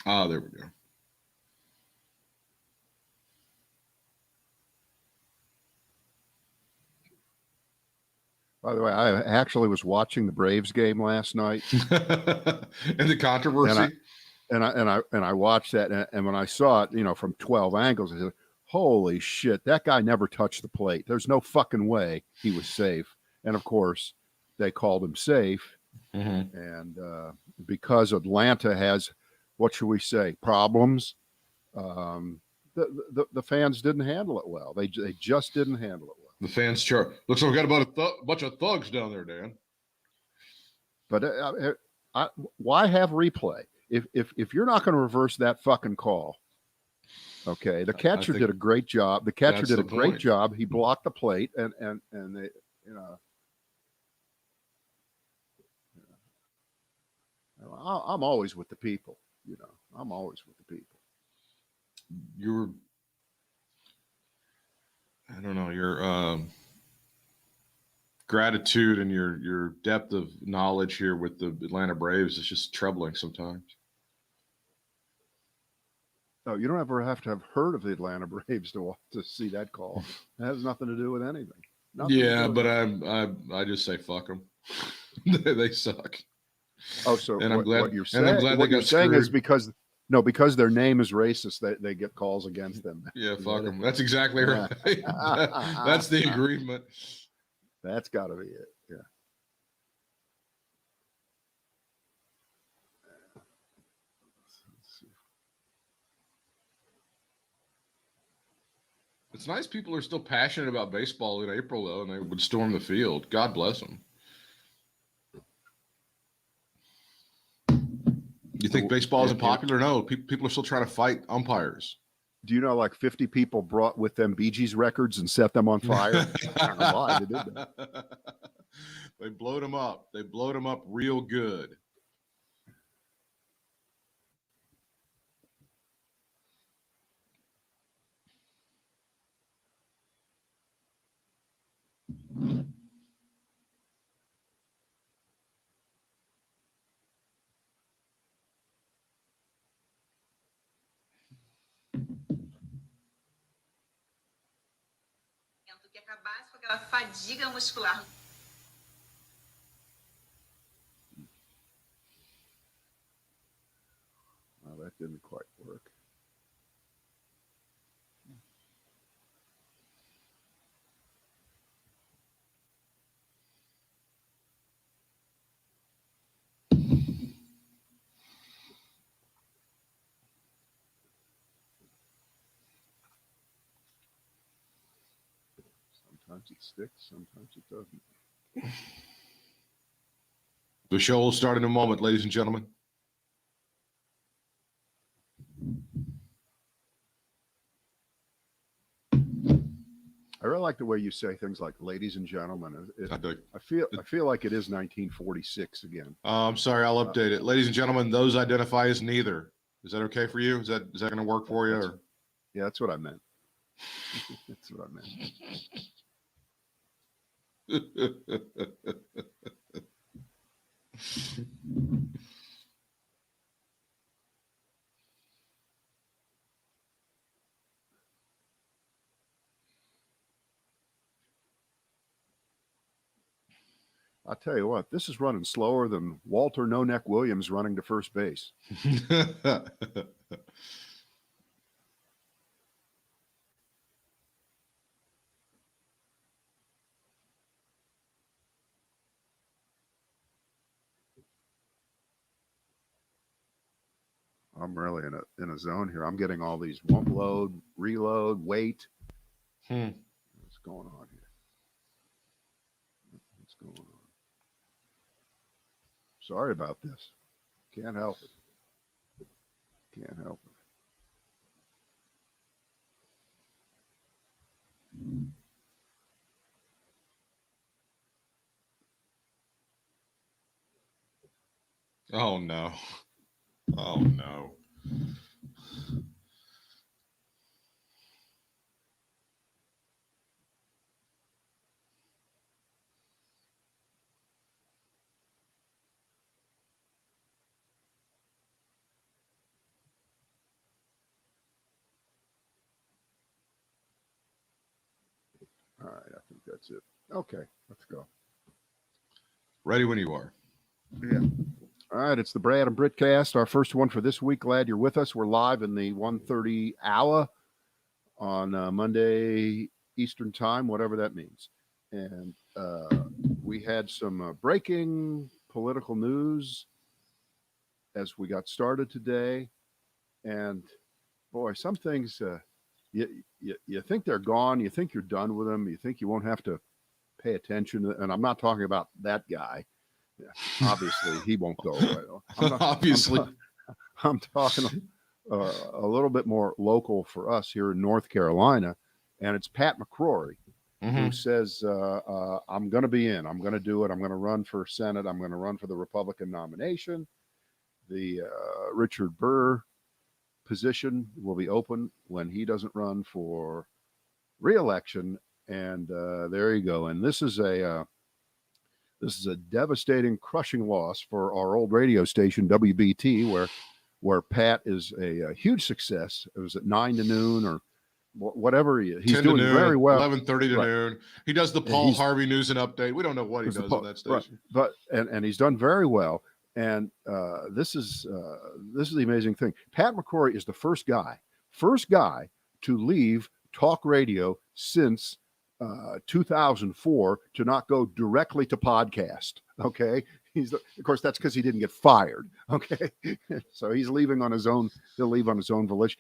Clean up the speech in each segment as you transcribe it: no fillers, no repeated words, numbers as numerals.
Oh, there we go. By the way, I actually was watching the Braves game last night, and the controversy. And I watched that, and when I saw it, from 12 angles, I said, "Holy shit! That guy never touched the plate. There's no fucking way he was safe." And of course, they called him safe, and because Atlanta has, what should we say, problems. The fans didn't handle it well. They just didn't handle it well. The fans chart looks like we got about a bunch of thugs down there, Dan. But why have replay if you're not going to reverse that fucking call? Okay, the catcher did a great job. The catcher did a great job. He blocked the plate, and they, I'm always with the people. I'm always with the people. I don't know, your gratitude and your depth of knowledge here with the Atlanta Braves is just troubling sometimes. No, you don't ever have to have heard of the Atlanta Braves to see that call. It has nothing to do with anything. But I just say fuck them. They suck. Oh, so and I'm glad, what you're saying is because their name is racist, they get calls against them. Yeah, fuck them. That's exactly right. That's the agreement. That's got to be it. Yeah. It's nice people are still passionate about baseball in April, though, and they would storm the field. God bless them. You think baseball isn't popular? No, people are still trying to fight umpires. Do you know like 50 people brought with them Bee Gees records and set them on fire? I don't know why they did that. They blowed them up. They blowed them up real good. Que acabasse com aquela fadiga muscular. Well, that didn't quite work. Sometimes it sticks, sometimes it doesn't. The show will start in a moment, ladies and gentlemen. I really like the way you say things like "ladies and gentlemen." I feel like it is 1946 again. I'm sorry, I'll update it. Ladies and gentlemen, those identify as neither. Is that okay for you? Is that going to work for you? Or? Yeah, that's what I meant. That's what I meant. I'll tell you what, this is running slower than Walter No Neck Williams running to first base. I'm really in a zone here. I'm getting all these won't load, reload, wait. What's going on here? What's going on? Sorry about this. Can't help it. Can't help it. Oh no. Oh no. think that's it. Okay, let's go. Ready when you are. Yeah. All right, it's the Brad and Britt cast, our first one for this week. Glad you're with us. We're live in the 1:30 hour on Monday Eastern time, whatever that means. And we had some breaking political news as we got started today. And boy, some things you think they're gone. You think you're done with them. You think you won't have to pay attention. And I'm not talking about that guy. Yeah, obviously, he won't go away. Obviously. I'm talking a little bit more local for us here in North Carolina, and it's Pat McCrory who says, I'm going to be in. I'm going to do it. I'm going to run for Senate. I'm going to run for the Republican nomination. The Richard Burr position will be open when he doesn't run for re-election, and there you go. And this is a devastating, crushing loss for our old radio station, WBT, where Pat is a huge success. It was at 9 to noon or whatever. He's doing very well. 11:30 to noon. He does the Paul Harvey News and Update. We don't know what he does on that station. Right. But he's done very well. And this is the amazing thing. Pat McCrory is the first guy to leave talk radio since 2004 to not go directly to podcast. Okay. Of course, that's because he didn't get fired. Okay. So he's leaving on his own. He'll leave on his own volition.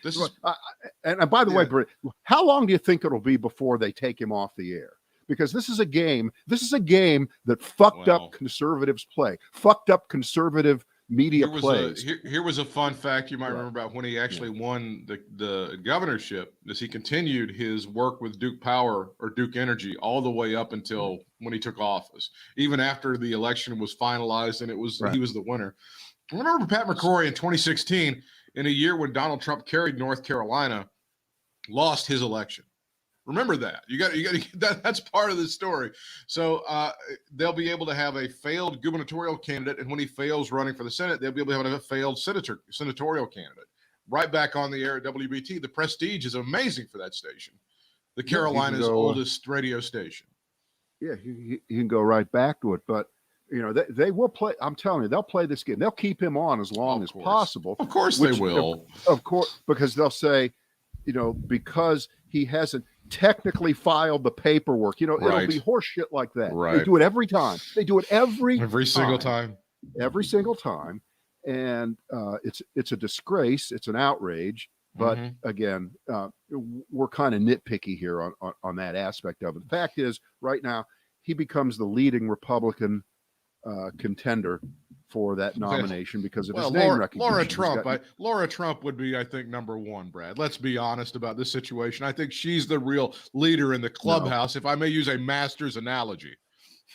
And by the way, Britt, how long do you think it'll be before they take him off the air? Because this is a game that fucked up conservatives play, fucked up conservative media plays. Here was a fun fact you might remember about when he actually won the governorship, is he continued his work with Duke Power or Duke Energy all the way up until when he took office, even after the election was finalized and he was the winner. I remember Pat McCrory in 2016, in a year when Donald Trump carried North Carolina, lost his election. Remember that. You got to get that's part of the story. So they'll be able to have a failed gubernatorial candidate, and when he fails running for the Senate, they'll be able to have a failed senatorial candidate. Right back on the air at WBT. The prestige is amazing for that station. The Carolina's oldest radio station. Yeah, he can go right back to it, but they will play. I'm telling you, they'll play this game. They'll keep him on as long as possible. Of course they will. Of course, because they'll say, because he hasn't technically filed the paperwork. It'll be horseshit like that. Right. They do it every time. They do it every single time. Every single time. And it's a disgrace. It's an outrage. But again, we're kind of nitpicky here on that aspect of it. The fact is, right now, he becomes the leading Republican contender for that nomination because of his name recognition. Laura Trump would be, I think, number one, Brad. Let's be honest about this situation. I think she's the real leader in the clubhouse, if I may use a master's analogy.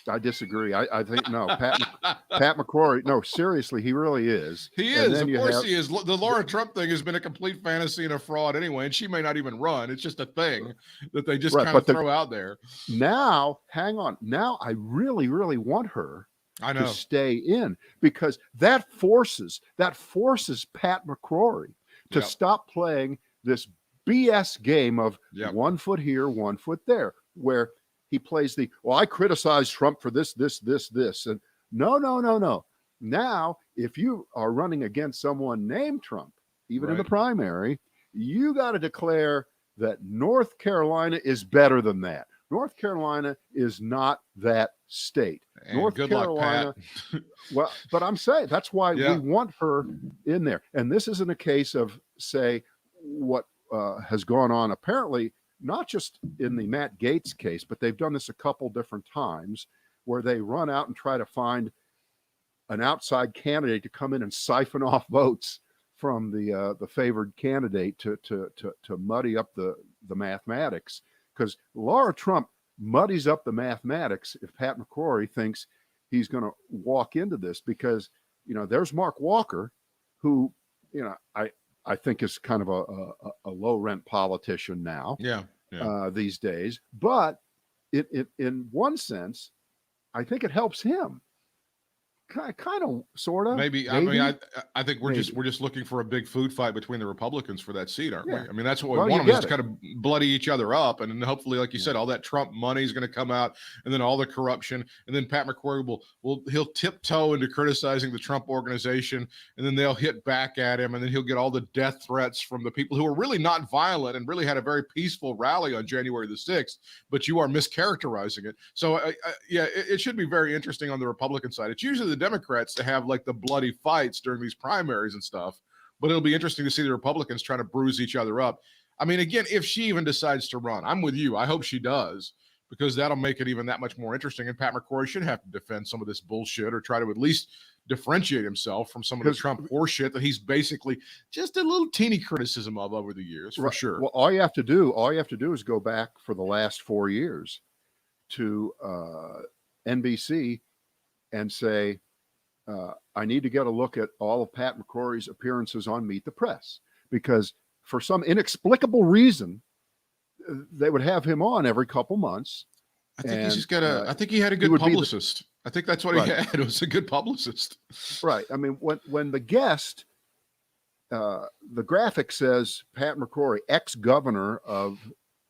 I disagree. I think, no, Pat McCrory, no, seriously, he really is. He is. Of course he is. The Laura Trump thing has been a complete fantasy and a fraud anyway, and she may not even run. It's just a thing that they just kind of throw out there. Now, hang on. Now I really, really want her to stay in, because that forces Pat McCrory to stop playing this BS game of 1 foot here, 1 foot there, where he plays I criticize Trump for this. And no. Now, if you are running against someone named Trump, even in the primary, you got to declare that North Carolina is better than that. North Carolina is not that state. And North Carolina. Luck, Pat. Well, but I'm saying that's why we want her in there. And this isn't a case of, say, what has gone on apparently, not just in the Matt Gaetz case, but they've done this a couple different times where they run out and try to find an outside candidate to come in and siphon off votes from the favored candidate to muddy up the mathematics. Because Laura Trump muddies up the mathematics if Pat McCrory thinks he's going to walk into this, because, there's Mark Walker, who, I think is kind of a low rent politician now these days. But in one sense, I think it helps him Kind of, sort of. Maybe. I mean, I think we're Maybe. just looking for a big food fight between the Republicans for that seat, aren't we? Yeah. I mean, that's what we Well, want you them to get just kind of bloody each other up, and then hopefully, like you said, all that Trump money is going to come out, and then all the corruption, and then Pat McCrory he'll tiptoe into criticizing the Trump organization, and then they'll hit back at him, and then he'll get all the death threats from the people who are really not violent and really had a very peaceful rally on January the 6th, but you are mischaracterizing it. So it should be very interesting on the Republican side. It's usually the Democrats that have like the bloody fights during these primaries and stuff, but it'll be interesting to see the Republicans trying to bruise each other up. I mean, again, if she even decides to run, I'm with you. I hope she does, because that'll make it even that much more interesting. And Pat McCrory should have to defend some of this bullshit, or try to at least differentiate himself from some of the Trump horseshit that he's basically just a little teeny criticism of over the years, for sure. Well, all you have to do is go back for the last 4 years to NBC and say, I need to get a look at all of Pat McCrory's appearances on Meet the Press, because for some inexplicable reason, they would have him on every couple months. I think he's just got I think he had a good publicist. I think that's what he had. It was a good publicist. Right. I mean, when the guest, the graphic says Pat McCrory, ex-governor of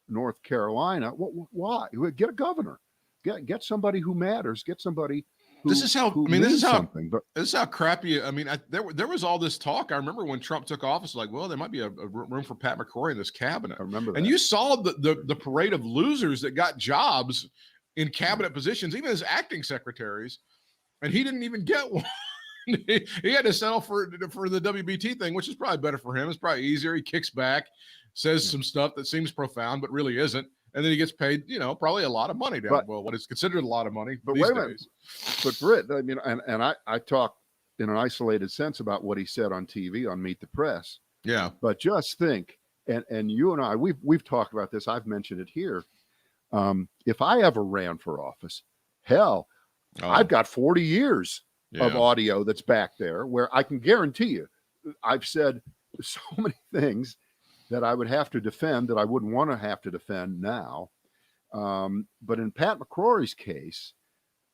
North Carolina. Why? Get a governor. Get somebody who matters. Get somebody. This is how crappy. I mean, there was all this talk. I remember when Trump took office, like, well, there might be a room for Pat McCrory in this cabinet. I remember that. And you saw the parade of losers that got jobs in cabinet positions, even as acting secretaries, and he didn't even get one. He had to settle for the WBT thing, which is probably better for him. It's probably easier. He kicks back, says some stuff that seems profound but really isn't. And then he gets paid, probably a lot of money what is considered a lot of money. But wait a minute. But Britt, I mean, and I talk in an isolated sense about what he said on TV on Meet the Press. Yeah. But just think, and you and I, we've talked about this. I've mentioned it here. If I ever ran for office, hell, I've got 40 years of audio that's back there where I can guarantee you, I've said so many things that I would have to defend that I wouldn't want to have to defend now. But in Pat McCrory's case,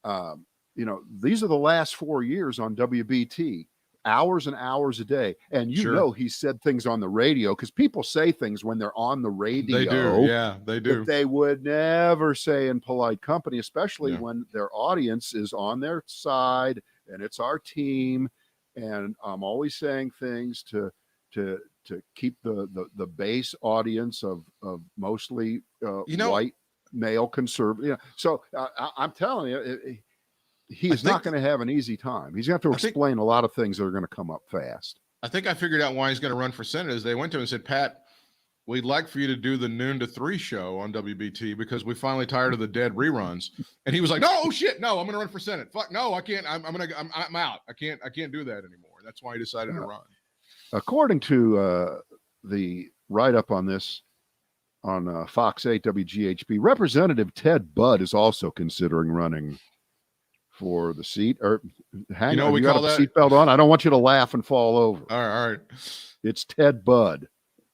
these are the last 4 years on WBT, hours and hours a day. And he said things on the radio, because people say things when they're on the radio. They do. Yeah, they do. That they would never say in polite company, especially when their audience is on their side and it's our team. And I'm always saying things to keep the base audience of mostly white male conservative. So I'm telling you, he's not going to have an easy time. He's going to have to explain a lot of things that are going to come up fast. I think I figured out why he's going to run for Senate. Is they went to him and said, Pat, we'd like for you to do the noon to 3 show on WBT because we finally tired of the dead reruns. And he was like, no, shit, no, I'm going to run for Senate. Fuck, no, I can't. I'm out. I can't do that anymore. That's why he decided to run. According to the write-up on this on Fox 8 WGHB, Representative Ted Budd is also considering running for the seat. Or hang on, you got a seatbelt on? I don't want you to laugh and fall over. All right. It's Ted Budd.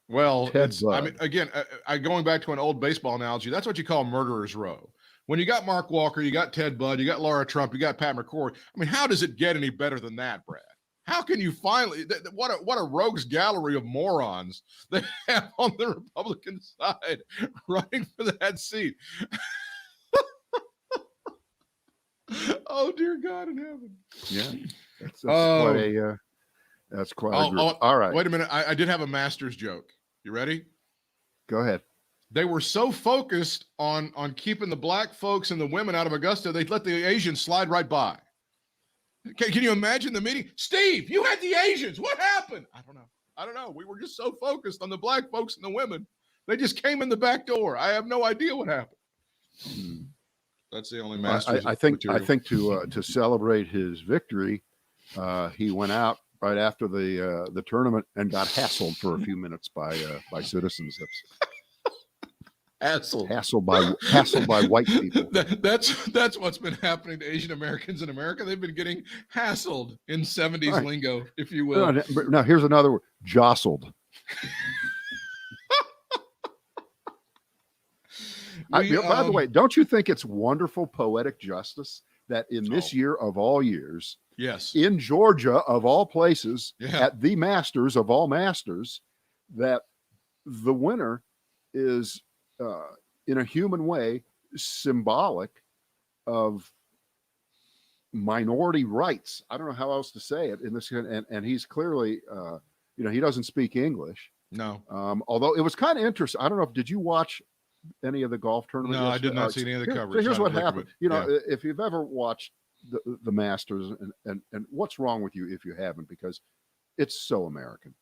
Well, I mean, again, going back to an old baseball analogy, that's what you call murderer's row. When you got Mark Walker, you got Ted Budd, you got Laura Trump, you got Pat McCrory. I mean, how does it get any better than that, Brad? How can you finally? What a rogues gallery of morons they have on the Republican side running for that seat. Oh dear God in heaven! Yeah, that's quite a group. All right. Wait a minute. I did have a master's joke. You ready? Go ahead. They were so focused on keeping the black folks and the women out of Augusta, they let the Asians slide right by. Can you imagine the meeting? Steve, you had the Asians. What happened? I don't know. We were just so focused on the black folks and the women. They just came in the back door. I have no idea what happened. That's the only master. I think to celebrate his victory, he went out right after the tournament and got hassled for a few minutes by citizens. Hassled by white people. That's what's been happening to Asian Americans in America. They've been getting hassled in 70s lingo, if you will. Now here's another word: jostled. By the way, don't you think it's wonderful poetic justice that in this year of all years, yes, in Georgia of all places, yeah, at the Masters of all Masters, that the winner is in a human way symbolic of minority rights. I don't know how else to say it in this, and he's clearly, he doesn't speak English. no, Although it was kind of interesting. I don't know if did you watch any of the golf tournament? no, I yesterday? did not see any of the coverage. So here's not what a lick of happened. it. If you've ever watched the Masters, and what's wrong with you if you haven't, because it's so American.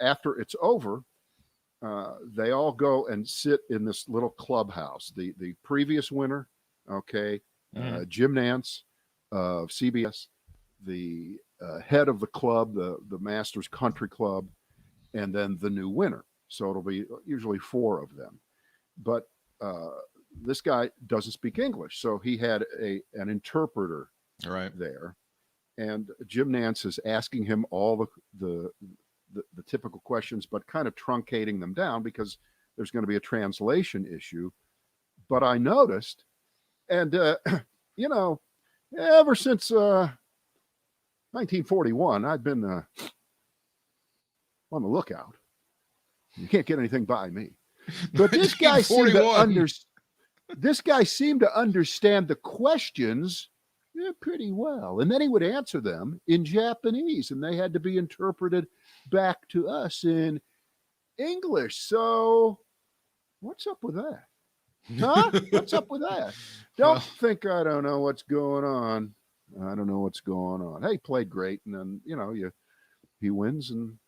After it's over, they all go and sit in this little clubhouse. The previous winner, okay, Jim Nance of CBS, the head of the club, the Masters Country Club, and then the new winner. So it'll be usually 4 of them. But this guy doesn't speak English, so he had an interpreter there, and Jim Nance is asking him all the typical questions, but kind of truncating them down because there's going to be a translation issue. But I noticed, and ever since 1941, I've been on the lookout. You can't get anything by me. But this guy seemed to understand the questions pretty well. And then he would answer them in Japanese, and they had to be interpreted back to us in English. So what's up with that? Huh? What's up with that? Don't think I don't know what's going on. I don't know what's going on. Hey, played great. And then, he wins and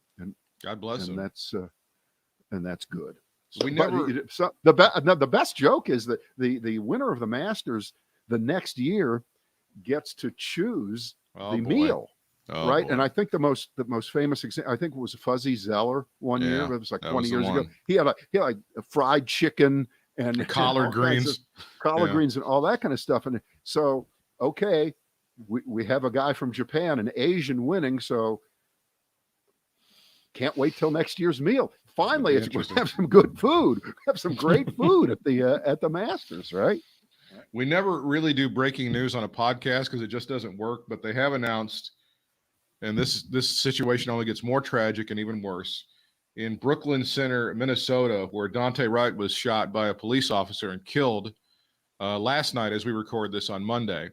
God bless him. And that's good. The best joke is that the winner of the Masters the next year gets to choose the meal, right? Boy. And I think the most famous example, I think it was Fuzzy Zeller one year. It was like 20 years ago. He had a fried chicken and collard greens, greens, and all that kind of stuff. And so, okay, we have a guy from Japan, an Asian winning, so can't wait till next year's meal. Finally, it's going to have some good food, have some great food at the Masters, right? We never really do breaking news on a podcast because it just doesn't work. But they have announced, and this situation only gets more tragic and even worse, in Brooklyn Center, Minnesota, where Daunte Wright was shot by a police officer and killed last night as we record this on Monday.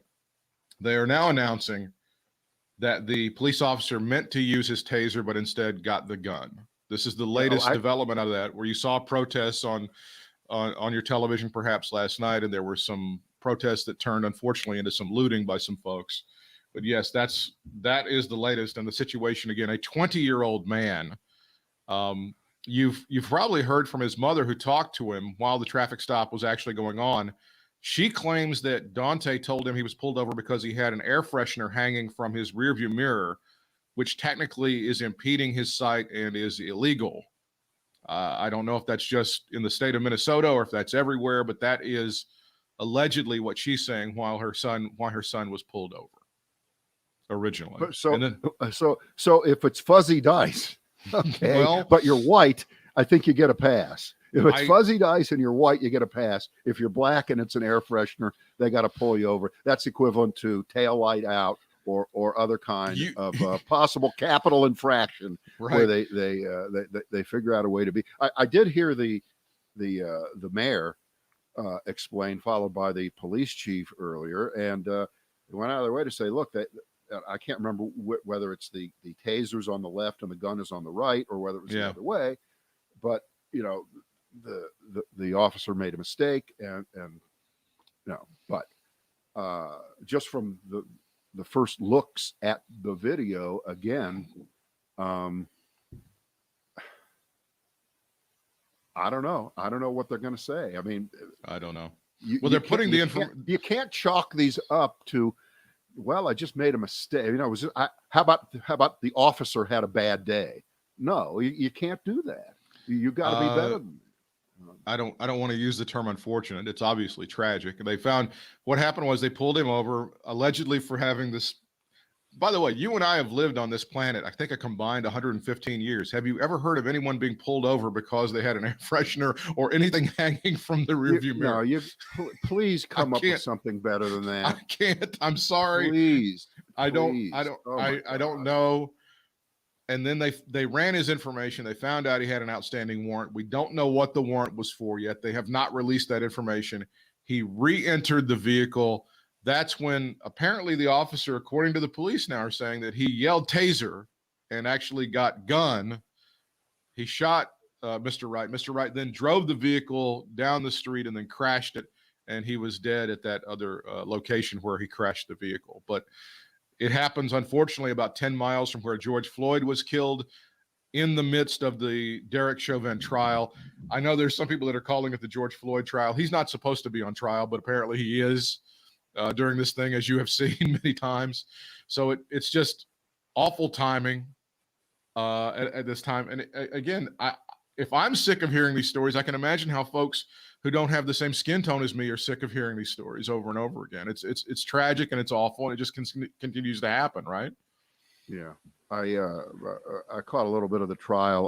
They are now announcing that the police officer meant to use his taser, but instead got the gun. This is the latest development of that, where you saw protests on your television perhaps last night, and there were some protests that turned, unfortunately, into some looting by some folks. But yes, that is the latest. And the situation, again, a 20-year-old man. You've probably heard from his mother, who talked to him while the traffic stop was actually going on. She claims that Daunte told him he was pulled over because he had an air freshener hanging from his rearview mirror, which technically is impeding his sight and is illegal. I don't know if that's just in the state of Minnesota or if that's everywhere, but that is allegedly what she's saying while her son was pulled over originally. So if it's fuzzy dice, okay, but you're white, I think you get a pass. If it's fuzzy dice and you're white, you get a pass. If you're black and it's an air freshener, they got to pull you over. That's equivalent to tail light out or other kind of possible capital infraction, where they figure out a way to be. I did hear the mayor explain, followed by the police chief earlier, and they went out of their way to say, look, I can't remember whether it's the taser's on the left and the gun is on the right, or whether it was the other way, but the officer made a mistake, and but just from the first looks at the video again, I don't know what they're going to say. I mean, I don't know. They're putting you can't chalk these up to, well, I just made a mistake. How about the officer had a bad day? No, you can't do that. You got to be better than that. I don't want to use the term unfortunate. It's obviously tragic. And they found what happened was they pulled him over allegedly for having this By the way, you and I have lived on this planet, I think a combined 115 years. Have you ever heard of anyone being pulled over because they had an air freshener or anything hanging from the rearview mirror? Please come up with something better than that. I can't. I'm sorry. Please. I don't Oh, know. And then they ran his information. They found out he had an outstanding warrant. We don't know what the warrant was for yet. They have not released that information. He re-entered the vehicle. That's when apparently the officer, according to the police now, are saying that he yelled taser and actually got gun. He shot Mr. Wright. Mr. Wright then drove the vehicle down the street and then crashed it. And he was dead at that other location where he crashed the vehicle. But it happens, unfortunately, about 10 miles from where George Floyd was killed in the midst of the Derek Chauvin trial. I know there's some people that are calling it the George Floyd trial. He's not supposed to be on trial, but apparently he is during this thing, as you have seen many times. So it's just awful timing at this time. And again, if I'm sick of hearing these stories, I can imagine how folks who don't have the same skin tone as me are sick of hearing these stories over and over again. It's tragic and it's awful, and it just continues to happen, right? Yeah. I caught a little bit of the trial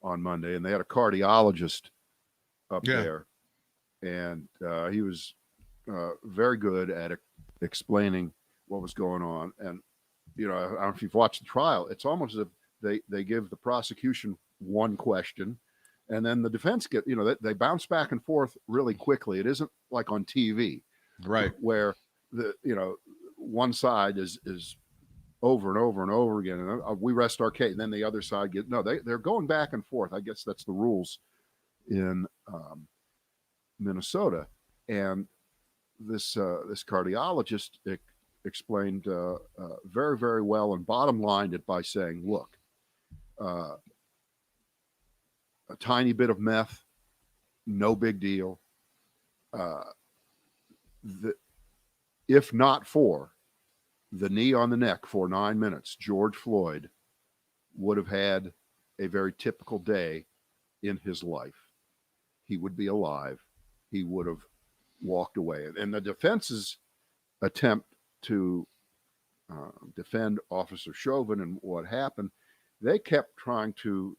on Monday, and they had a cardiologist up there, and he was very good at explaining what was going on. And I don't know if you've watched the trial, it's almost as if they give the prosecution one question, and then the defense they bounce back and forth really quickly. It isn't like on TV, right, where the one side is over and over and over again, and we rest our case, and then the other side they're going back and forth. I guess that's the rules in Minnesota. And this cardiologist explained very, very well, and bottom lined it by saying, look, a tiny bit of meth, no big deal. If not for the knee on the neck for 9 minutes, George Floyd would have had a very typical day in his life. He would be alive. He would have walked away. And the defense's attempt to defend Officer Chauvin and what happened, they kept trying to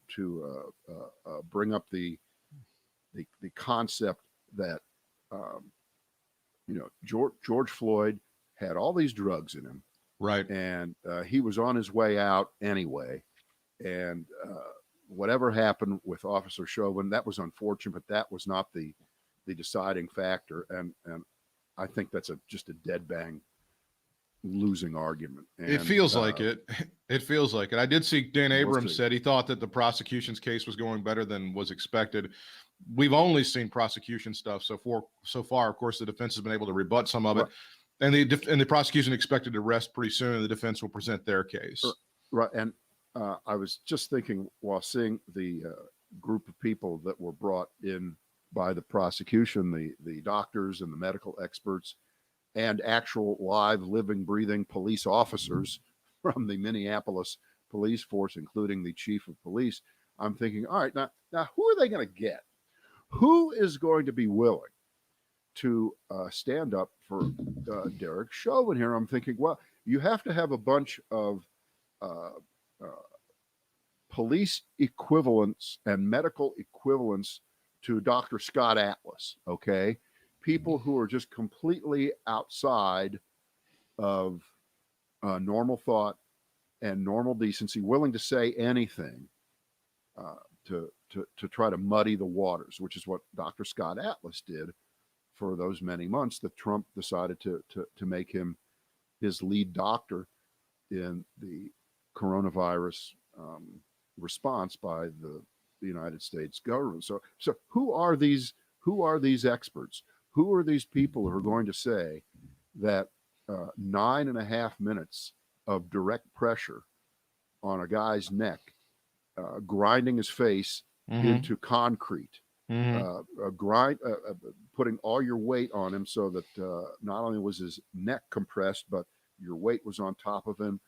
bring up the concept that George Floyd had all these drugs in him, right? And he was on his way out anyway. And whatever happened with Officer Chauvin, that was unfortunate, but that was not the deciding factor. And I think that's just a dead bang losing argument. And, it feels like it. It feels like it. I did see Dan Abrams said he thought that the prosecution's case was going better than was expected. We've only seen prosecution stuff so far. Of course, the defense has been able to rebut some of it, and the prosecution expected to rest pretty soon, and the defense will present their case. Right. And I was just thinking while seeing the group of people that were brought in by the prosecution, the doctors and the medical experts, and actual live, living, breathing police officers from the Minneapolis police force, including the chief of police. I'm thinking, all right, now who are they going to get? Who is going to be willing to stand up for Derek Chauvin here? I'm thinking, well, you have to have a bunch of police equivalents and medical equivalents to Dr. Scott Atlas, okay? People who are just completely outside of normal thought and normal decency, willing to say anything to try to muddy the waters, which is what Dr. Scott Atlas did for those many months that Trump decided to make him his lead doctor in the coronavirus response by the United States government. So who are these experts? Who are these people who are going to say that 9.5 minutes of direct pressure on a guy's neck, grinding his face into concrete, putting all your weight on him so that not only was his neck compressed, but your weight was on top of him,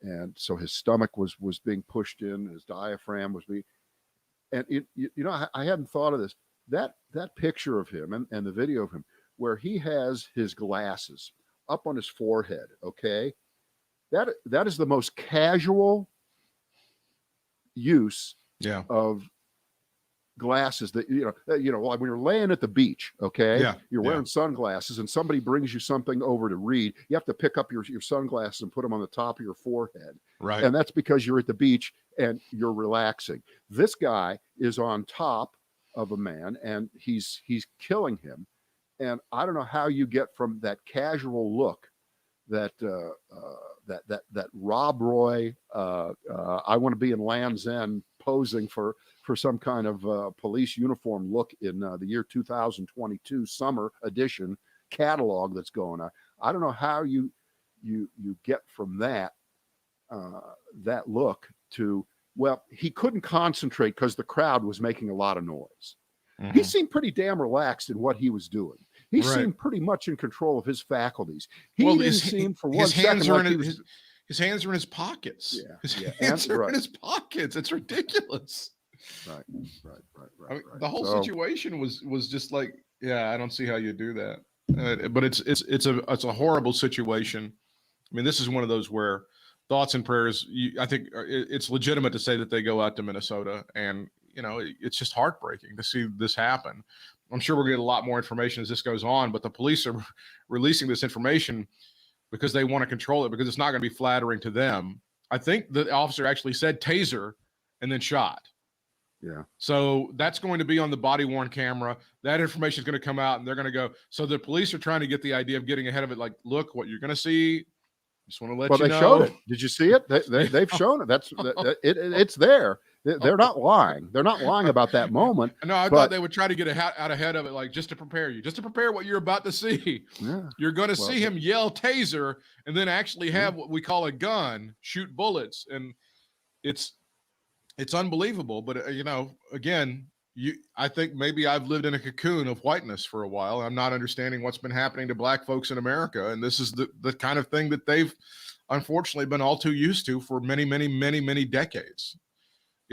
and so his stomach was being pushed in, his diaphragm was being, and I hadn't thought of this. That picture of him and the video of him where he has his glasses up on his forehead, okay? that is the most casual use Yeah. of glasses that like when you're laying at the beach, okay, Yeah. you're wearing sunglasses and somebody brings you something over to read, you have to pick up your sunglasses and put them on the top of your forehead, Right. and that's because you're at the beach and you're relaxing. This guy is on top of a man and he's killing him, and I don't know how you get from that casual look that that Rob Roy I want to be in Land's End posing for some kind of police uniform look in the year 2022 summer edition catalog that's going on. I don't know how you get from that look to, well, he couldn't concentrate because the crowd was making a lot of noise. Mm-hmm. He seemed pretty damn relaxed in what he was doing. He Right. seemed pretty much in control of his faculties. He Well, didn't seem for one second like he was. His hands are in his pockets. Yeah, His yeah, hands are right. in his pockets. It's ridiculous. Right. I mean, the whole situation was just like, yeah, I don't see how you do that. But it's a horrible situation. I mean, this is one of those where thoughts and prayers. I think it's legitimate to say that they go out to Minnesota, and it's just heartbreaking to see this happen. I'm sure we'll get a lot more information as this goes on, but the police are releasing this information because they want to control it, because it's not going to be flattering to them. I think the officer actually said taser and then shot. Yeah. So that's going to be on the body worn camera. That information is going to come out and they're going to go. So the police are trying to get the idea of getting ahead of it. Like, look, what you're going to see. Just want to let you know. Well, they showed it. Did you see it? They've shown it. It's there. They're not lying. They're not lying about that moment. No, I thought they would try to get out ahead of it, like just to prepare you, just to prepare what you're about to see. Yeah. You're going to see him yell taser and then actually have what we call a gun, shoot bullets. And it's unbelievable. But, again, I think maybe I've lived in a cocoon of whiteness for a while. I'm not understanding what's been happening to black folks in America. And this is the kind of thing that they've unfortunately been all too used to for many, many, many, many decades.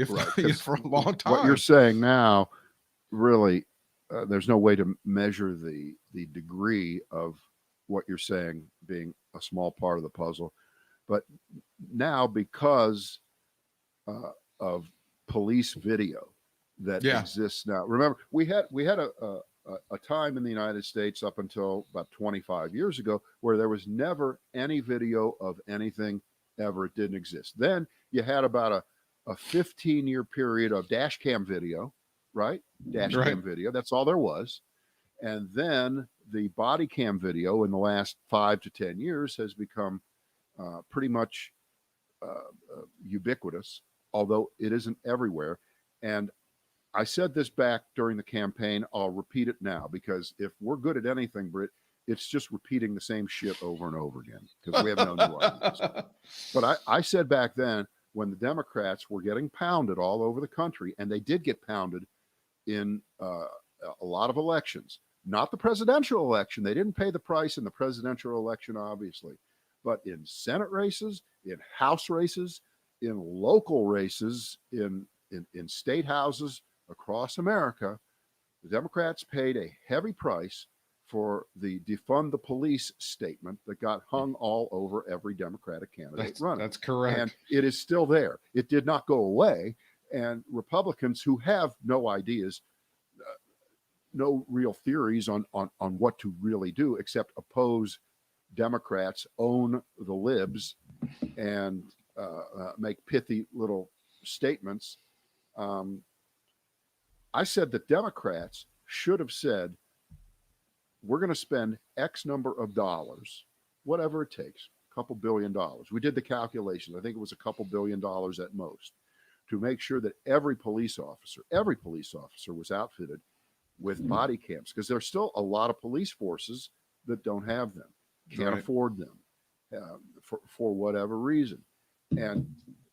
For a long time. What you're saying now, really, there's no way to measure the degree of what you're saying being a small part of the puzzle. But now, because of police video that exists now, remember we had a time in the United States up until about 25 years ago where there was never any video of anything ever. It didn't exist. Then you had about a 15-year period of dash cam video, right? Cam video. That's all there was. And then the body cam video in the last 5 to 10 years has become pretty much ubiquitous, although it isn't everywhere. And I said this back during the campaign. I'll repeat it now, because if we're good at anything, Britt, it's just repeating the same shit over and over again, because we have no new ideas. But I said back then, when the Democrats were getting pounded all over the country, and they did get pounded in a lot of elections, not the presidential election. They didn't pay the price in the presidential election, obviously, but in Senate races, in House races, in local races, in state houses across America, the Democrats paid a heavy price for the defund the police statement that got hung all over every Democratic candidate running. That's correct. And it is still there. It did not go away. And Republicans who have no ideas, no real theories on what to really do except oppose Democrats, own the libs, and make pithy little statements. I said that Democrats should have said, we're going to spend X number of dollars, whatever it takes, a couple $1 billion. We did the calculations. I think it was a couple $1 billion at most, to make sure that every police officer was outfitted with body cams, because there's still a lot of police forces that don't have them, can't afford them for whatever reason. And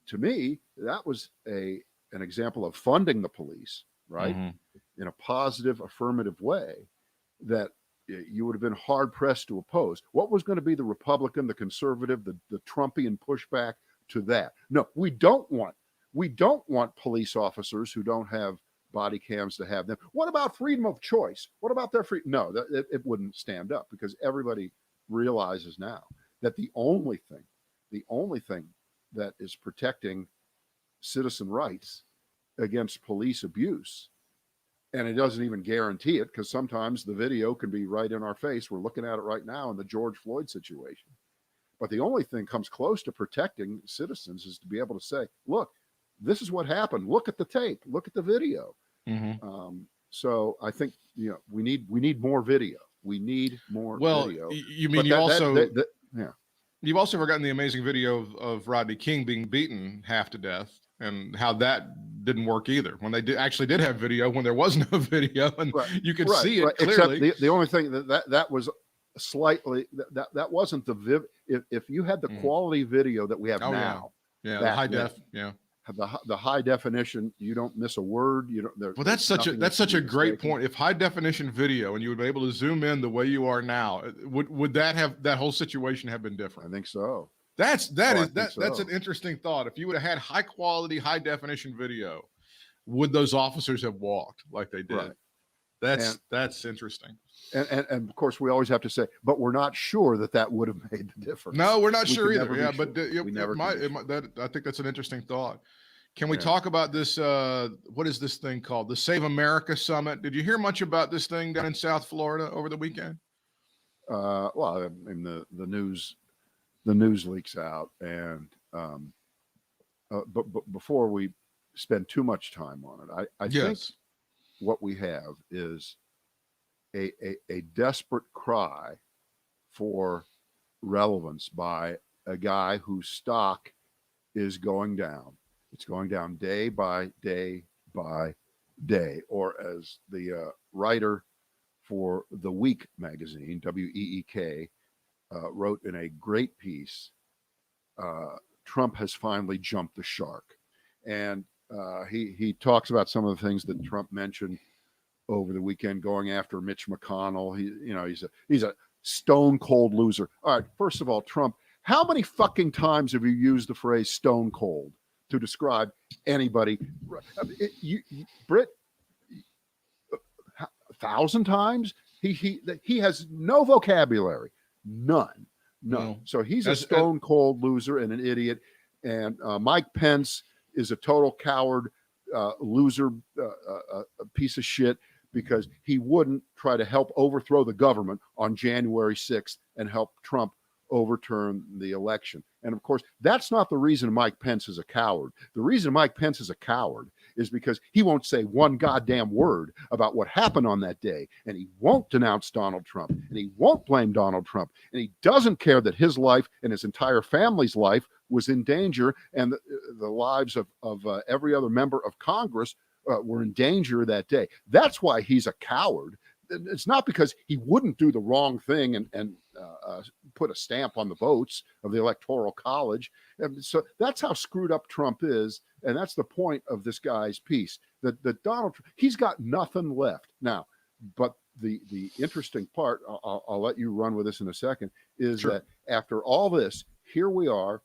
to me, that was an example of funding the police, right? Mm-hmm. In a positive, affirmative way that you would have been hard pressed to oppose. What was going to be the Republican, the conservative, the Trumpian pushback to that? No, we don't want police officers who don't have body cams to have them. What about freedom of choice? What about their freedom? No, it wouldn't stand up, because everybody realizes now that the only thing the only thing that is protecting citizen rights against police abuse, and it doesn't even guarantee it, because sometimes the video can be right in our face. We're looking at it right now in the George Floyd situation. But the only thing comes close to protecting citizens is to be able to say, look, this is what happened. Look at the tape. Look at the video. So I think, we need more video. We need more video. You've also forgotten the amazing video of Rodney King being beaten half to death, and how that didn't work either. When they actually did have video, when there was no video, and you could see it clearly. Except the only thing that was slightly that wasn't the if you had the quality video that we have now, the high def, the high definition, you don't miss a word. You don't. Well, that's such a great point. If high definition video, and you would be able to zoom in the way you are now, would that whole situation have been different? I think so. That's an interesting thought. If you would have had high quality, high definition video, would those officers have walked like they did? Right. That's interesting. And of course, we always have to say, but we're not sure that would have made the difference. No, we're not sure either. Yeah, sure. But I think that's an interesting thought. Can we talk about this? What is this thing called? The Save America Summit. Did you hear much about this thing down in South Florida over the weekend? Well, I mean, the news leaks out, and but before we spend too much time on it, I think what we have is a desperate cry for relevance by a guy whose stock is going down. It's going down day by day by day, or as the writer for The Week magazine, WEEK, wrote in a great piece, Trump has finally jumped the shark. And he talks about some of the things that Trump mentioned over the weekend, going after Mitch McConnell. He's a stone cold loser. All right, first of all, Trump, how many fucking times have you used the phrase stone cold to describe anybody? Britt, 1,000 times? He has no vocabulary, none. No. So he's a stone cold loser and an idiot. And Mike Pence is a total coward, loser, a piece of shit, because he wouldn't try to help overthrow the government on January 6th and help Trump overturn the election. And of course, that's not the reason Mike Pence is a coward. The reason Mike Pence is a coward is because he won't say one goddamn word about what happened on that day. And he won't denounce Donald Trump, and he won't blame Donald Trump. And he doesn't care that his life and his entire family's life was in danger, and the lives of every other member of Congress were in danger that day. That's why he's a coward. It's not because he wouldn't do the wrong thing and put a stamp on the votes of the Electoral College. And so that's how screwed up Trump is. And that's the point of this guy's piece, that Donald Trump, he's got nothing left now. But the interesting part, I'll let you run with this in a second, is that after all this, here we are,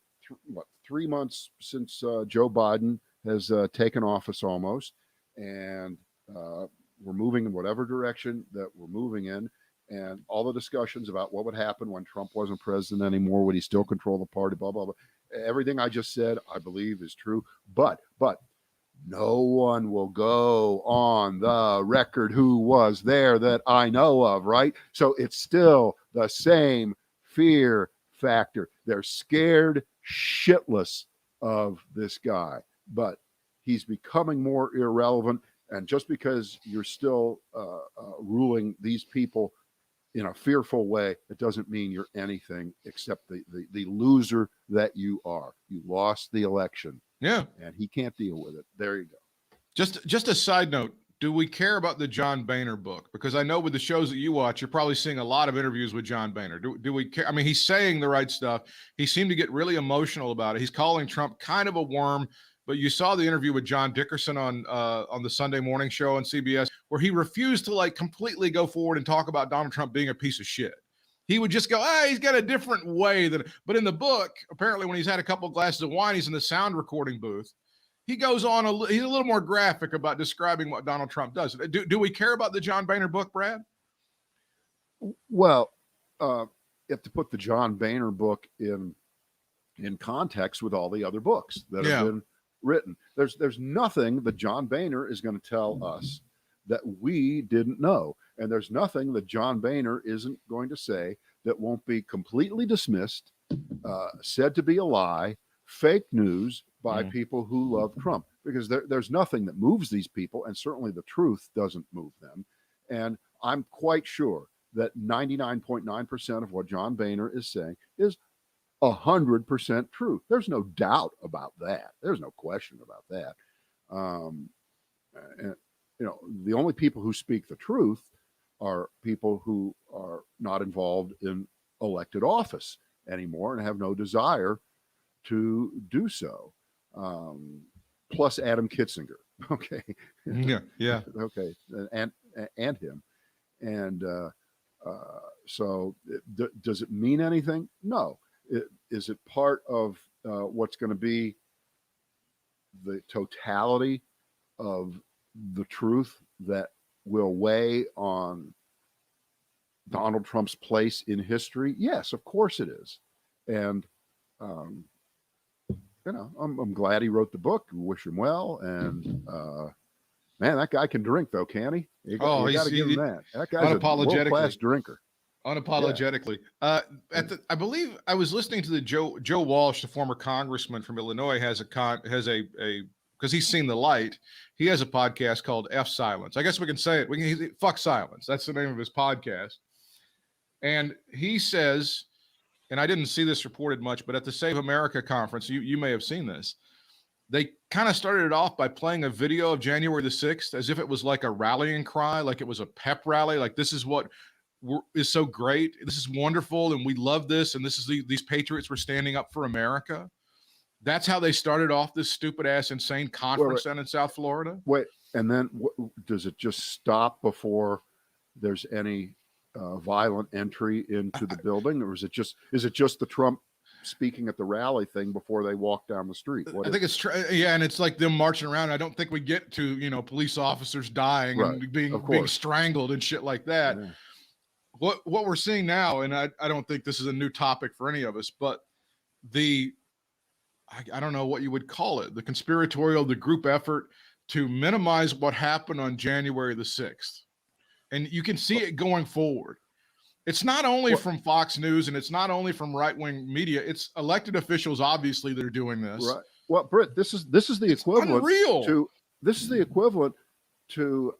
3 months since Joe Biden has taken office almost, and we're moving in whatever direction that we're moving in, and all the discussions about what would happen when Trump wasn't president anymore, would he still control the party, blah, blah, blah. Everything I just said, I believe is true, but no one will go on the record who was there that I know of, right? So it's still the same fear factor. They're scared shitless of this guy, but he's becoming more irrelevant. And just because you're still ruling these people in a fearful way, it doesn't mean you're anything except the loser that you are. You lost the election. Yeah. And he can't deal with it. There you go. Just a side note. Do we care about the John Boehner book? Because I know with the shows that you watch, you're probably seeing a lot of interviews with John Boehner. Do we care? I mean, he's saying the right stuff. He seemed to get really emotional about it. He's calling Trump kind of a worm. But you saw the interview with John Dickerson on the Sunday morning show on CBS, where he refused to completely go forward and talk about Donald Trump being a piece of shit. He would just go, he's got a different way but in the book, apparently when he's had a couple of glasses of wine, he's in the sound recording booth. He goes on, he's a little more graphic about describing what Donald Trump does. Do we care about the John Boehner book, Brad? Well, you have to put the John Boehner book in in context with all the other books that Yeah. have been written. There's nothing that John Boehner is going to tell us that we didn't know. And there's nothing that John Boehner isn't going to say that won't be completely dismissed, said to be a lie, fake news by people who love Trump. Because there's nothing that moves these people, and certainly the truth doesn't move them. And I'm quite sure that 99.9% of what John Boehner is saying is 100% true. There's no doubt about that. There's no question about that. And the only people who speak the truth are people who are not involved in elected office anymore and have no desire to do so. Plus Adam Kitzinger. Okay. Yeah. Okay. And him. And so does it mean anything? No. Is it part of what's going to be the totality of the truth that will weigh on Donald Trump's place in history? Yes, of course it is. And, I'm glad he wrote the book. Wish him well. And, man, that guy can drink, though, can he? You got to give him that. That guy's a world-class drinker. Unapologetically. I believe I was listening to the Joe Walsh, the former congressman from Illinois, has a because he's seen the light. He has a podcast called F Silence. I guess we can say it. Fuck Silence. That's the name of his podcast. And he says, and I didn't see this reported much, but at the Save America conference, you may have seen this. They kind of started it off by playing a video of January the 6th as if it was like a rallying cry, like it was a pep rally. Like, this is what is so great. This is wonderful. And we love this. And this is these patriots were standing up for America. That's how they started off this stupid ass insane conference down in South Florida. Wait, and then does it just stop before there's any violent entry into the building, or is it just the Trump speaking at the rally thing before they walk down the street? I think it's and it's like them marching around. I don't think we get to police officers dying and being strangled and shit like that. Yeah. What we're seeing now, and I don't think this is a new topic for any of us, but I don't know what you would call it, the conspiratorial, the group effort to minimize what happened on January the 6th. And you can see it going forward. It's not only from Fox News and it's not only from right-wing media. It's elected officials, obviously, that are doing this. Right. Well, Britt, this is the equivalent to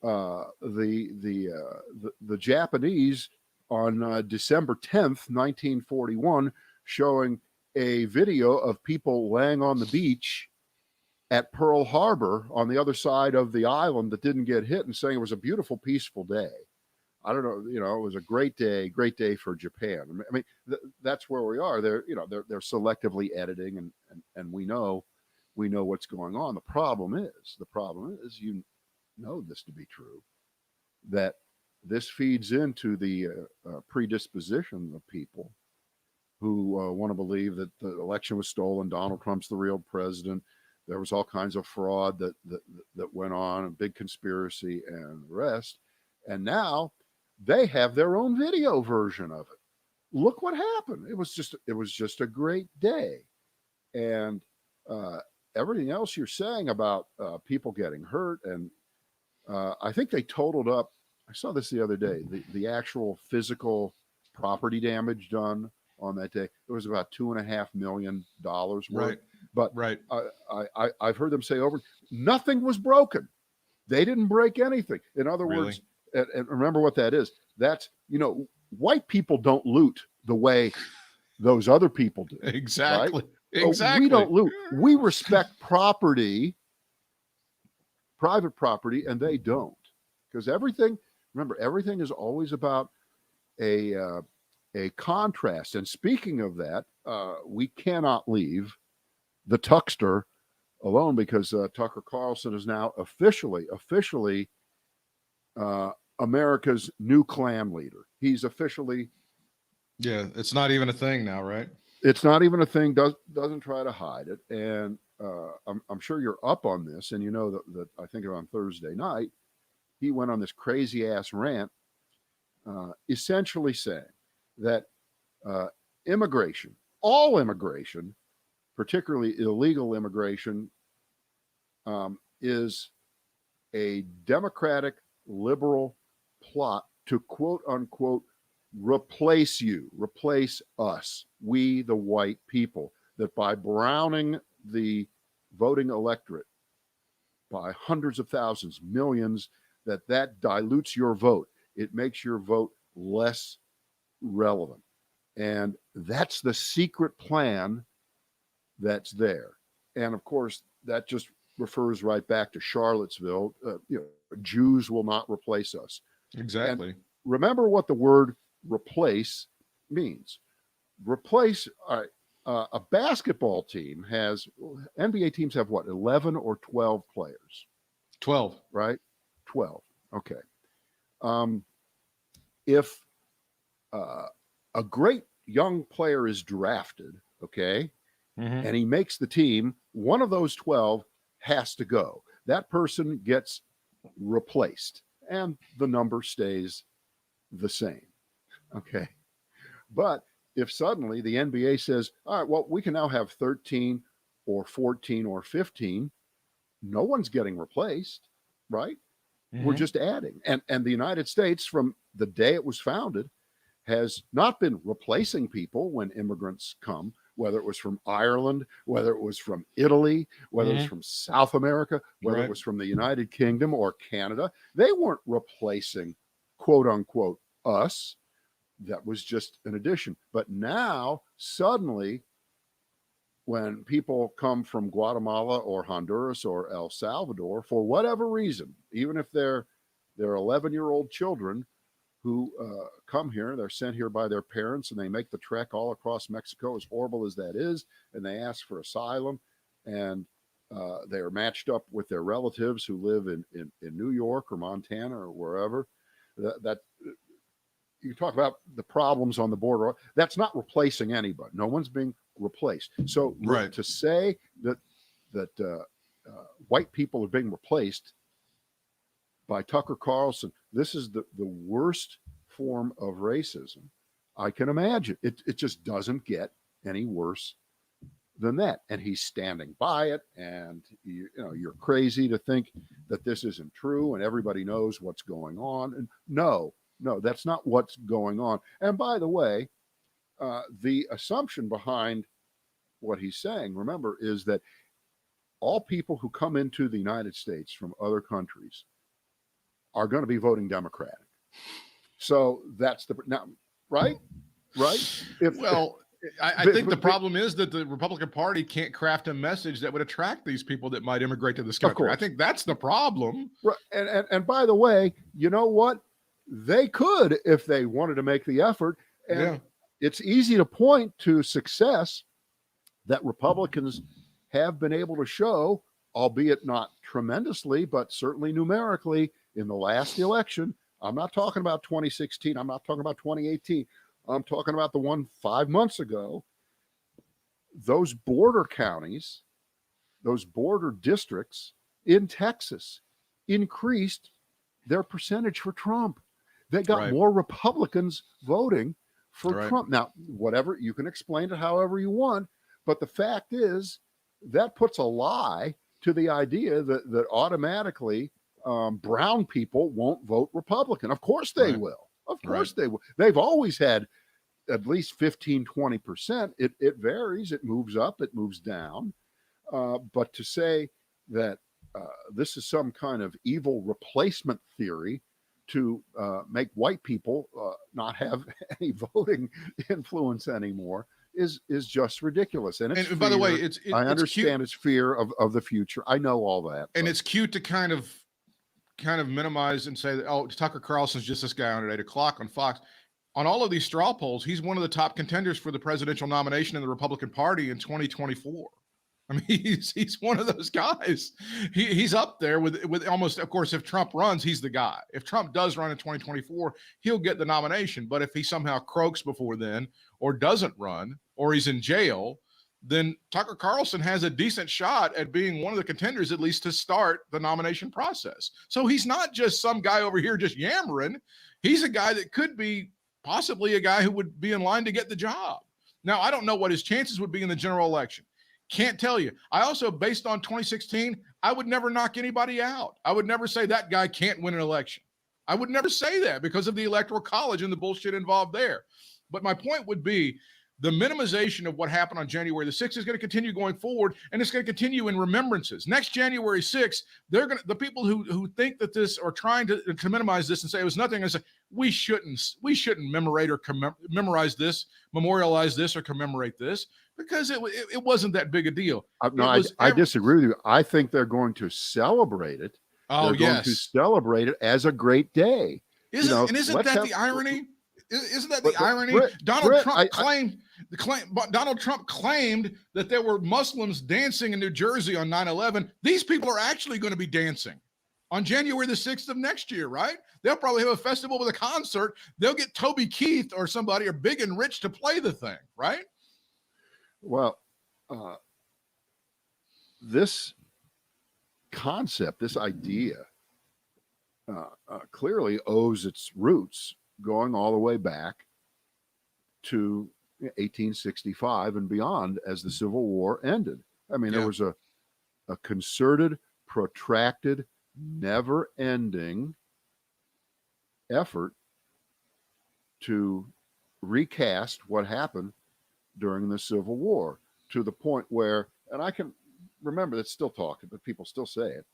the Japanese on December 10th, 1941, showing a video of people laying on the beach at Pearl Harbor on the other side of the island that didn't get hit, and saying it was a beautiful, peaceful day. I don't know, it was a great day for Japan. I mean, that's where we are. They're selectively editing, and we know what's going on. The problem is, you know this to be true, that this feeds into the predisposition of people who want to believe that the election was stolen, Donald Trump's the real president. There was all kinds of fraud that went on, a big conspiracy and the rest. And now they have their own video version of it. Look what happened. It was just a great day. And everything else you're saying about people getting hurt, and I think they totaled up, I saw this the other day, the actual physical property damage done on that day. It was about $2.5 million worth. Right. But I've heard them say nothing was broken. They didn't break anything. In other words, and remember what that is. That's, white people don't loot the way those other people do. Exactly. Right? Exactly. We don't loot. We respect property, private property, and they don't. Because everything is always about a contrast. And speaking of that, we cannot leave the Tuckster alone, because Tucker Carlson is now officially America's new Klan leader. He's officially. Yeah, it's not even a thing now, right? It's not even a thing. Doesn't try to hide it. And I'm sure you're up on this. And that I think on Thursday night, he went on this crazy ass rant, essentially saying that all immigration particularly illegal immigration, is a democratic liberal plot to quote unquote replace us, we the white people, that by browning the voting electorate by hundreds of thousands, millions, that dilutes your vote. It makes your vote less relevant. And that's the secret plan that's there. And of course, that just refers right back to Charlottesville. Jews will not replace us. Exactly. And remember what the word replace means. Replace, a basketball team has, NBA teams have what, 11 or 12 players? 12. Right? 12. Okay. If a great young player is drafted, okay, and he makes the team, one of those 12 has to go. That person gets replaced, and the number stays the same. Okay. But if suddenly the NBA says, all right, well, we can now have 13 or 14 or 15, no one's getting replaced, right? We're just adding. And the United States, from the day it was founded, has not been replacing people when immigrants come, whether it was from Ireland, whether it was from Italy, whether it was from South America, whether it was from the United Kingdom or Canada. They weren't replacing, quote unquote, us. That was just an addition. But now, suddenly, when people come from Guatemala or Honduras or El Salvador, for whatever reason, even if they're 11-year-old children who come here, they're sent here by their parents, and they make the trek all across Mexico, as horrible as that is, and they ask for asylum, and they are matched up with their relatives who live in New York or Montana or wherever. That you talk about the problems on the border. That's not replacing anybody. No one's being replaced. So to say that white people are being replaced by Tucker Carlson, this is the worst form of racism I can imagine. It just doesn't get any worse than that. And he's standing by it. And you're crazy to think that this isn't true and everybody knows what's going on. And no, that's not what's going on. And by the way, the assumption behind what he's saying, remember, is that all people who come into the United States from other countries are going to be voting Democratic. So that's right? I think the problem is that the Republican Party can't craft a message that would attract these people that might immigrate to this country. I think that's the problem. Right. And by the way, you know what? They could if they wanted to make the effort. And it's easy to point to success that Republicans have been able to show, albeit not tremendously, but certainly numerically, in the last election. I'm not talking about 2016. I'm not talking about 2018. I'm talking about the one 5 months ago. Those border counties, those border districts in Texas increased their percentage for Trump. They got more Republicans voting for Trump. Now, whatever, you can explain it however you want, but the fact is that puts a lie to the idea that automatically brown people won't vote Republican. Of course they will. Of course they will. They've always had at least 15, 20%. It varies. It moves up. It moves down. But to say that this is some kind of evil replacement theory to make white people not have any voting influence anymore is just ridiculous. And by the way, I understand it's fear of the future. I know all that. And it's cute to kind of minimize and say that, oh, Tucker Carlson's just this guy on at 8:00 on Fox. On all of these straw polls, he's one of the top contenders for the presidential nomination in the Republican Party in 2024. I mean, he's one of those guys. He's up there with almost, of course, if Trump runs, he's the guy. If Trump does run in 2024, he'll get the nomination. But if he somehow croaks before then, or doesn't run, or he's in jail, then Tucker Carlson has a decent shot at being one of the contenders, at least to start the nomination process. So he's not just some guy over here just yammering. He's a guy that could be possibly a guy who would be in line to get the job. Now, I don't know what his chances would be in the general election. Can't tell you. I also, based on 2016, I would never knock anybody out. I would never say that guy can't win an election. I would never say that because of the Electoral College and the bullshit involved there. But my point would be the minimization of what happened on January the 6th is going to continue going forward, and it's going to continue in remembrances. Next January 6th, the people who think that this are trying to minimize this and say it was nothing, and say we shouldn't memorize this, memorialize this, or commemorate this because it wasn't that big a deal. I disagree with you. I think they're going to celebrate it. Oh, they're going to celebrate it as a great day. Isn't that the irony? Isn't that the irony? Donald Trump claimed that there were Muslims dancing in New Jersey on 9/11. These people are actually going to be dancing on January the 6th of next year, right? They'll probably have a festival with a concert. They'll get Toby Keith or somebody or Big and Rich to play the thing, right? Well, this concept, this idea, clearly owes its roots going all the way back to 1865 and beyond as the Civil War ended. I mean, there was a concerted, protracted, never-ending effort to recast what happened during the Civil War to the point where, and I can remember that's still talking, but people still say it.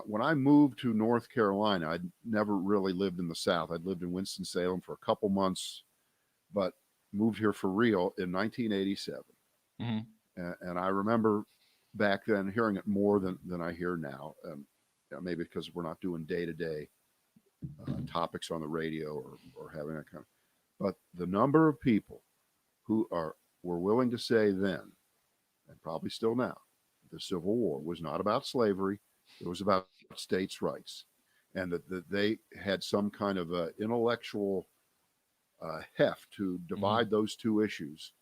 When I moved to North Carolina, I'd never really lived in the South. I'd lived in Winston-Salem for a couple months, but moved here for real in 1987. Mm-hmm. And I remember back then hearing it more than I hear now. Maybe because we're not doing day-to-day topics on the radio or having that kind of, but the number of people who were willing to say then, and probably still now, the Civil War was not about slavery. It was about states' rights, and that they had some kind of intellectual heft to divide those two issues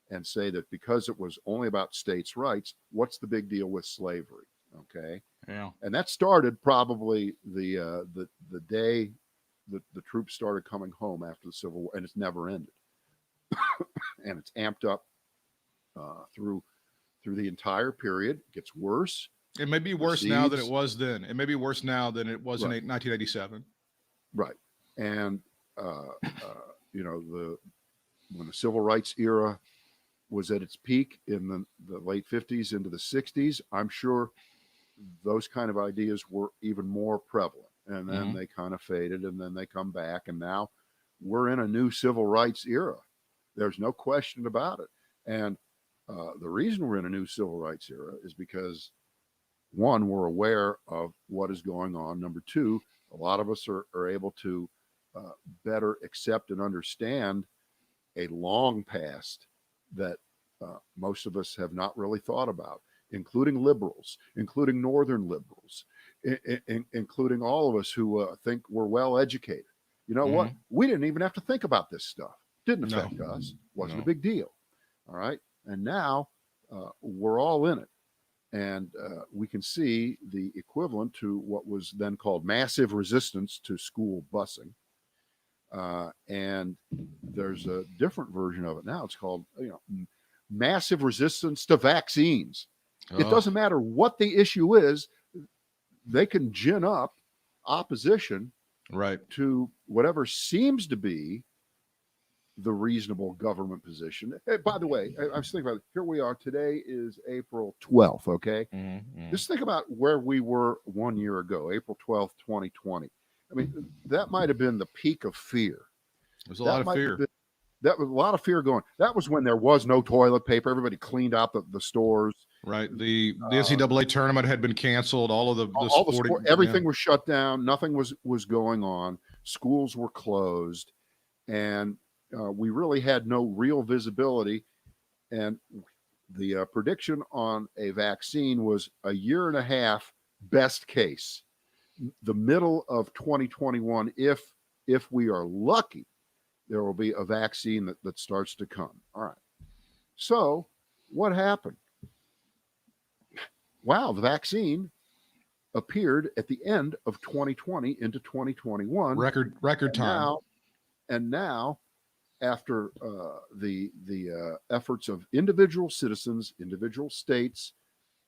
and say that because it was only about states' rights, what's the big deal with slavery? Okay. Yeah. And that started probably the day that the troops started coming home after the Civil War, and it's never ended. And it's amped up through the entire period. It gets worse. It may be worse now than it was then. It may be worse now than it was in 1987. Right. And, when the civil rights era was at its peak in the late 50s into the 60s, I'm sure those kind of ideas were even more prevalent. And then they kind of faded, and then they come back. And now we're in a new civil rights era. There's no question about it. And the reason we're in a new civil rights era is because, one, we're aware of what is going on. Number two, a lot of us are able to better accept and understand a long past that most of us have not really thought about, including liberals, including Northern liberals, including all of us who think we're well educated. You know what? We didn't even have to think about this stuff. Didn't affect us. Wasn't a big deal. All right. And now we're all in it. And we can see the equivalent to what was then called massive resistance to school busing. And there's a different version of it now. It's called, massive resistance to vaccines. Oh. It doesn't matter what the issue is. They can gin up opposition to whatever seems to be the reasonable government position. Hey, by the way, I was thinking about it. Here we are. Today is April 12th, okay? Just think about where we were 1 year ago, April 12th, 2020. I mean, that might have been the peak of fear. There's a lot of fear. That was a lot of fear going. That was when there was no toilet paper. Everybody cleaned out the stores. Right. The NCAA tournament had been canceled. All of everything was shut down. Nothing was going on. Schools were closed. And we really had no real visibility. And the prediction on a vaccine was a year and a half, best case. The middle of 2021, if we are lucky, there will be a vaccine that starts to come. All right. So what happened? Wow, the vaccine appeared at the end of 2020 into 2021. Record time. And now after the efforts of individual citizens, individual states,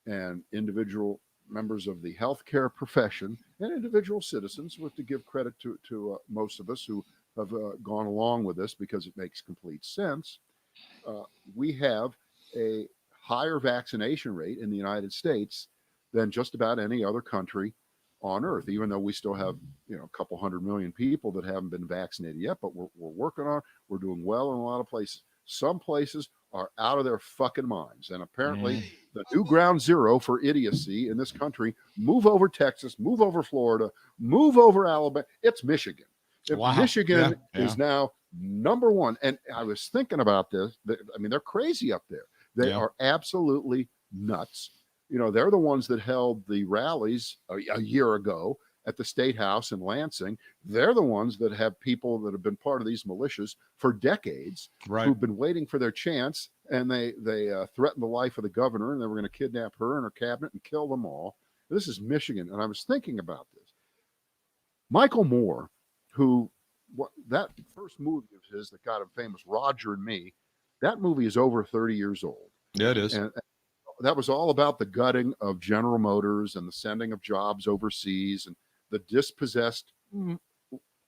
and individual members of the healthcare profession, and individual citizens, with to give credit to most of us who have gone along with this because it makes complete sense. We have a higher vaccination rate in the United States than just about any other country on earth, even though we still have, a couple 100 million people that haven't been vaccinated yet, but we're working on, we're doing well in a lot of places. Some places are out of their fucking minds. And apparently the new ground zero for idiocy in this country, move over Texas, move over Florida, move over Alabama. It's Michigan. Wow. Michigan Yeah. is now number one. And I was thinking about this. They're crazy up there. They are absolutely nuts. They're the ones that held the rallies a year ago at the State House in Lansing. They're the ones that have people that have been part of these militias for decades, who've been waiting for their chance, and they threatened the life of the governor, and they were going to kidnap her and her cabinet and kill them all. This is Michigan, and I was thinking about this. Michael Moore, that first movie of his that got him famous, Roger and Me, that movie is over 30 years old. Yeah, it is. And that was all about the gutting of General Motors and the sending of jobs overseas and the dispossessed,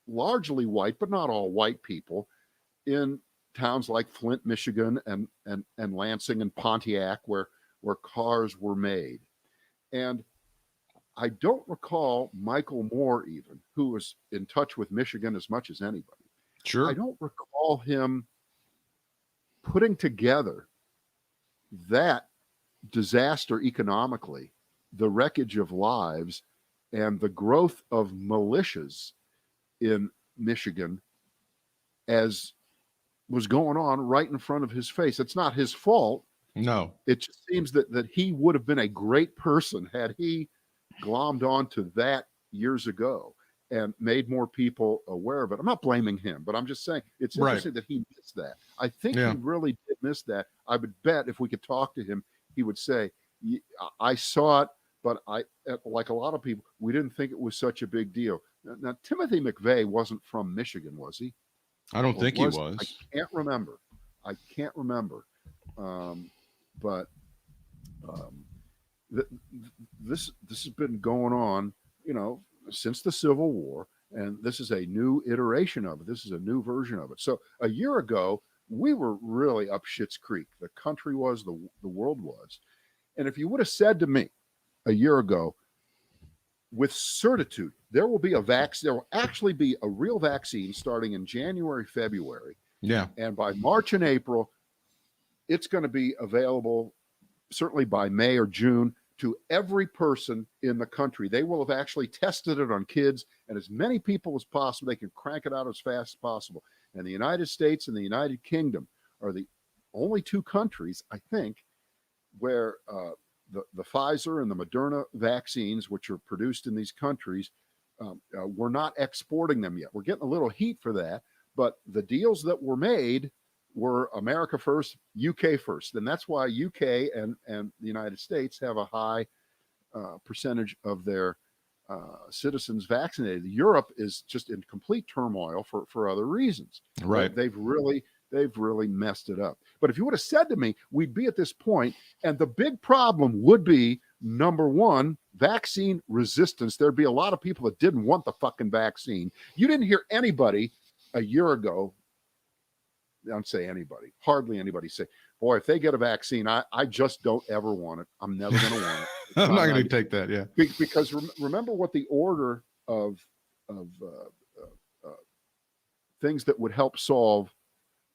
largely white, but not all white people in towns like Flint, Michigan, and Lansing and Pontiac, where cars were made. And I don't recall Michael Moore, even, who was in touch with Michigan as much as anybody. Sure. I don't recall him putting together that disaster economically, the wreckage of lives, and the growth of militias in Michigan as was going on right in front of his face. It's not his fault. No. It just seems that he would have been a great person had he glommed onto that years ago and made more people aware of it. I'm not blaming him, but I'm just saying it's interesting that he missed that. I think he really did miss that. I would bet if we could talk to him, he would say, I saw it, but like a lot of people, we didn't think it was such a big deal. Now, Timothy McVeigh wasn't from Michigan, was he? I don't think he was. I can't remember. This has been going on, since the Civil War, and this is a new iteration of it. This is a new version of it. So a year ago, we were really up Schitt's Creek. The country was, the world was. And if you would have said to me a year ago, with certitude, there will actually be a real vaccine starting in January, February. Yeah. And by March and April, it's going to be available, certainly by May or June, to every person in the country. They will have actually tested it on kids and as many people as possible. They can crank it out as fast as possible. And the United States and the United Kingdom are the only two countries, I think, where the Pfizer and the Moderna vaccines, which are produced in these countries, we're not exporting them yet. We're getting a little heat for that, but the deals that were made were America first, UK first. And that's why UK and the United States have a high percentage of their citizens vaccinated. Europe is just in complete turmoil for other reasons. Right. They've really messed it up. But if you would have said to me, we'd be at this point, and the big problem would be, number one, vaccine resistance. There'd be a lot of people that didn't want the fucking vaccine. You didn't hear anybody a year ago, I don't say anybody, hardly anybody say, boy, if they get a vaccine, I just don't ever want it. I'm never going to want it. I'm not going to take that. Yeah. Because remember what the order of things that would help solve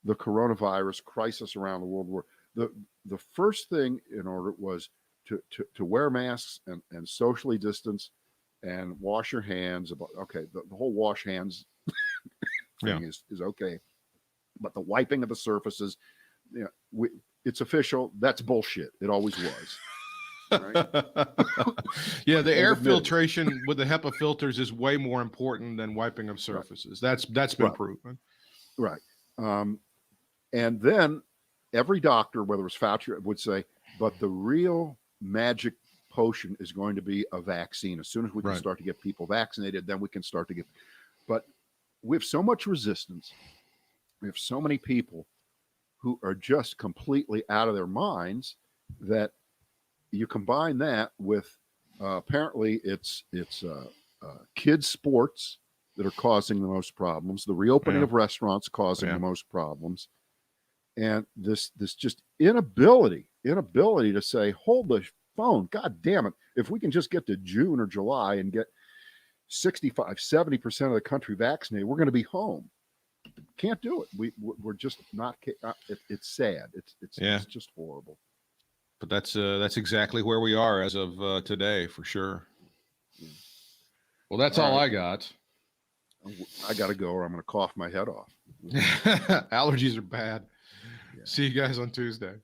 the coronavirus crisis around the world were. The first thing in order was to wear masks and socially distance and wash your hands. The whole wash hands thing is okay. But the wiping of the surfaces, it's official. That's bullshit. It always was. Right? Yeah, the air filtration with the HEPA filters is way more important than wiping of surfaces. Right. That's been proven. Right. And then every doctor, whether it was Fauci, would say, but the real magic potion is going to be a vaccine. As soon as we can start to get people vaccinated, then we can start to get. But we have so much resistance. We have so many people who are just completely out of their minds that you combine that with apparently it's kids sports that are causing the most problems, the reopening of restaurants causing the most problems, and this just inability to say, hold the phone, god damn it, if we can just get to June or July and get 65-70% of the country vaccinated, we're going to be home. Can't do it. We're just not. It's sad. It's just horrible. But that's exactly where we are as of today, for sure. Well, that's all I got. I got to go, or I'm going to cough my head off. Allergies are bad. Yeah. See you guys on Tuesday.